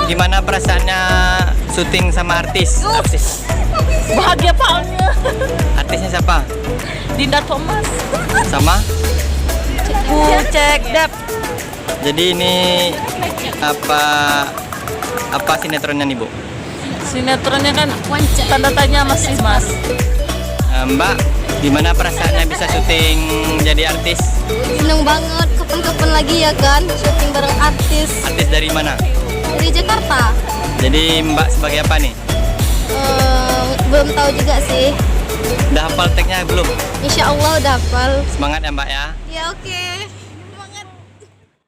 gimana perasaannya syuting sama artis? Bahagia banget. Artisnya siapa? Dinda Thomas Sama? Cek Dep. Jadi ini apa sinetronnya nih, Bu? Sinetronnya kan tanda tanya masih Mas. Mbak, gimana perasaannya bisa syuting jadi artis? Seneng banget, kapan-kapan lagi ya kan syuting bareng artis Artis dari mana? dari Jakarta. Jadi Mbak sebagai apa nih? Belum tahu juga sih. Udah hafal tagnya belum? Insya Allah udah hafal. Semangat ya Mbak ya. Ya oke.